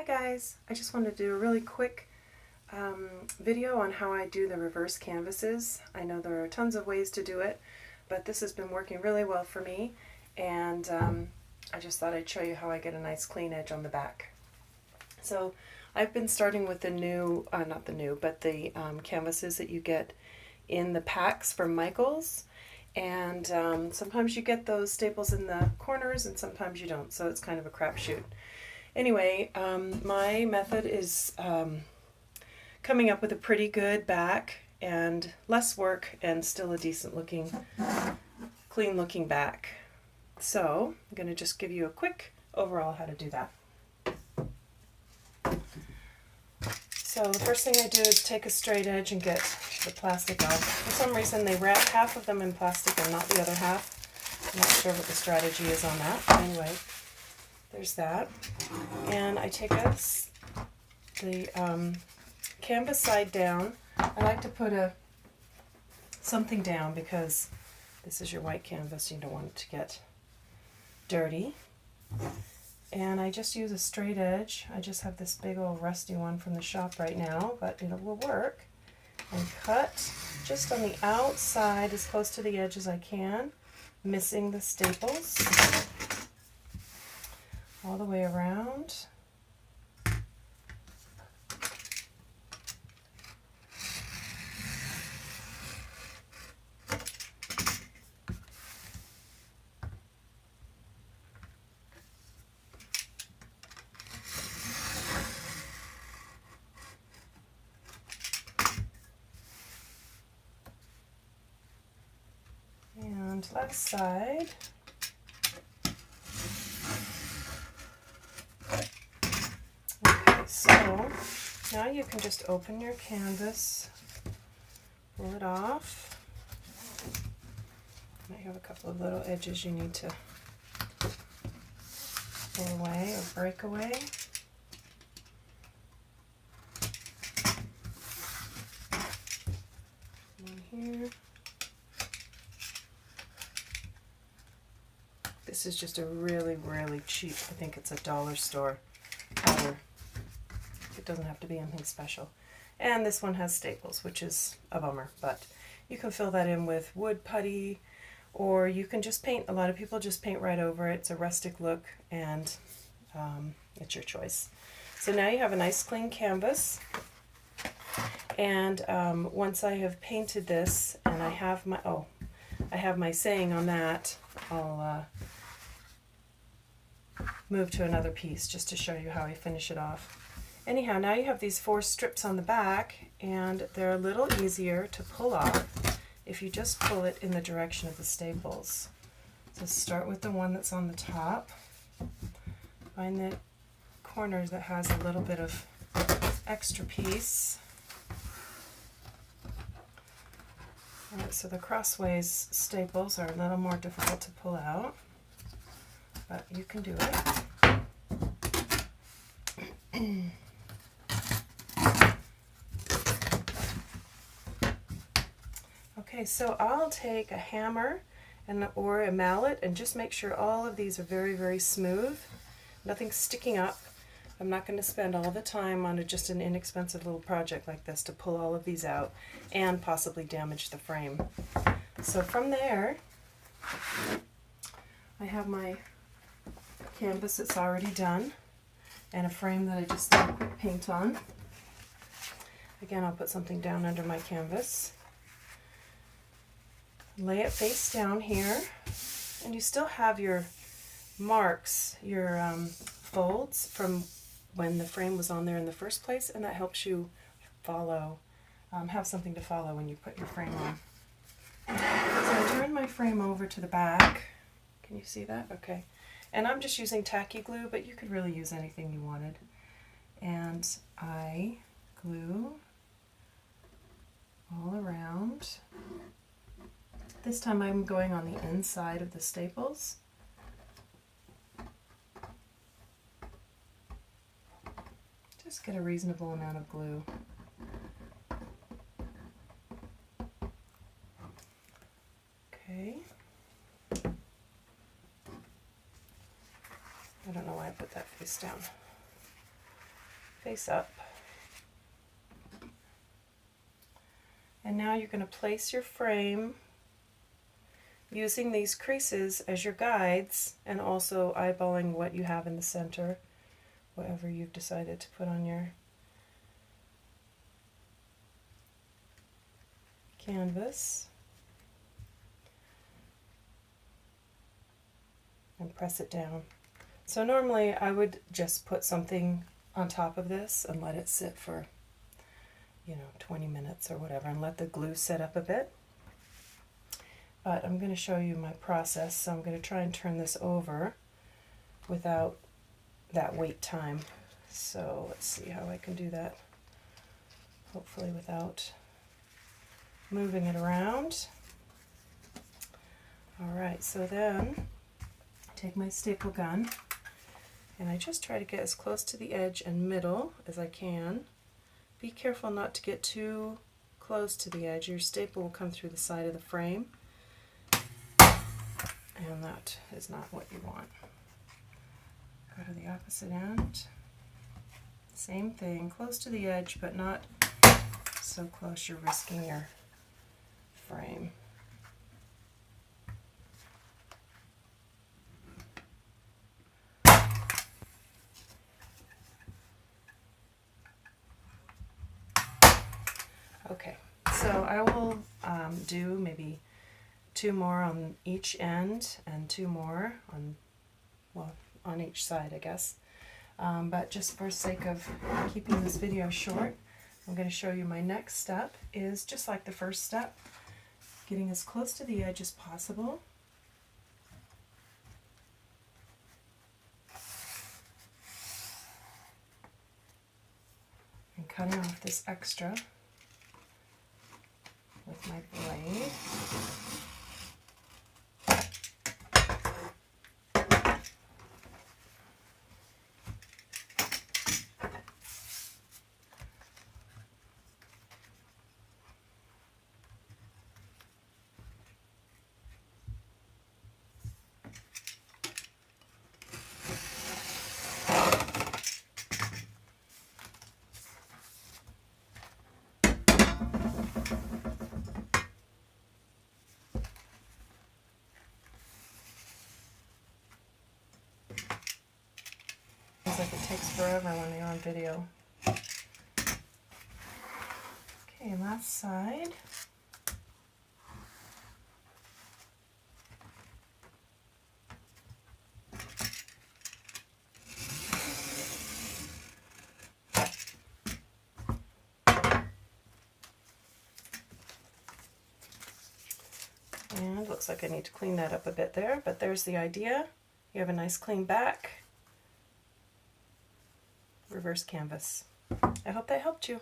Hi guys, I just wanted to do a really quick video on how I do the reverse canvases. I know there are tons of ways to do it, but this has been working really well for me, and I just thought I'd show you how I get a nice clean edge on the back. So I've been starting with the new, not the new, but the canvases that you get in the packs from Michaels, and sometimes you get those staples in the corners and sometimes you don't, so it's kind of a crapshoot. Anyway, my method is coming up with a pretty good back and less work and still a decent looking, clean looking back. So I'm going to just give you a quick overall how to do that. So the first thing I do is take a straight edge and get the plastic off. For some reason they wrap half of them in plastic and not the other half. I'm not sure what the strategy is on that. Anyway, there's that. And I take the canvas side down. I like to put something down because this is your white canvas. You don't want it to get dirty. And I just use a straight edge. I just have this big old rusty one from the shop right now, but it will work. And cut just on the outside as close to the edge as I can, missing the staples. All the way around. And left side. Okay, so now you can just open your canvas, pull it off. Might have a couple of little edges you need to pull away or break away. One here. This is just a really, really cheap, I think it's a dollar store powder. It doesn't have to be anything special. And this one has staples, which is a bummer, but you can fill that in with wood putty, or you can just paint. A lot of people just paint right over it. It's a rustic look, and it's your choice. So now you have a nice clean canvas, and once I have painted this, and I have my saying on that, I'll move to another piece just to show you how I finish it off. Anyhow, now you have these 4 strips on the back, and they're a little easier to pull off if you just pull it in the direction of the staples. So start with the one that's on the top. Find the corner that has a little bit of extra piece. Alright, so the crossways staples are a little more difficult to pull out, but you can do it. Okay, so I'll take a hammer or a mallet and just make sure all of these are very, very smooth. Nothing's sticking up. I'm not going to spend all the time on just an inexpensive little project like this to pull all of these out and possibly damage the frame. So from there, I have my canvas that's already done and a frame that I just did a quick paint on. Again, I'll put something down under my canvas. Lay it face down here, and you still have your marks, your folds from when the frame was on there in the first place, and that helps you follow, have something to follow when you put your frame on. So I turn my frame over to the back. Can you see that? Okay. And I'm just using tacky glue, but you could really use anything you wanted. And I glue all around. This time I'm going on the inside of the staples. Just get a reasonable amount of glue. Okay. I don't know why I put that face down. face up. And now you're going to place your frame using these creases as your guides and also eyeballing what you have in the center, whatever you've decided to put on your canvas. And press it down. So normally I would just put something on top of this and let it sit for 20 minutes or whatever and let the glue set up a bit. But I'm going to show you my process, so I'm going to try and turn this over without that wait time. So let's see how I can do that, hopefully without moving it around. Alright, so then take my staple gun and I just try to get as close to the edge and middle as I can. Be careful not to get too close to the edge. Your staple will come through the side of the frame, and that is not what you want. Go to the opposite end. Same thing, close to the edge, but not so close you're risking your frame. Okay, so I will do maybe 2 more on each end and 2 more on each side, I guess. But just for sake of keeping this video short, I'm going to show you my next step is just like the first step, getting as close to the edge as possible. And cutting off this extra with my blade. Seems like it takes forever when you're on video. Okay, last side. And looks like I need to clean that up a bit there, but there's the idea. You have a nice clean back. Reverse canvas. I hope that helped you.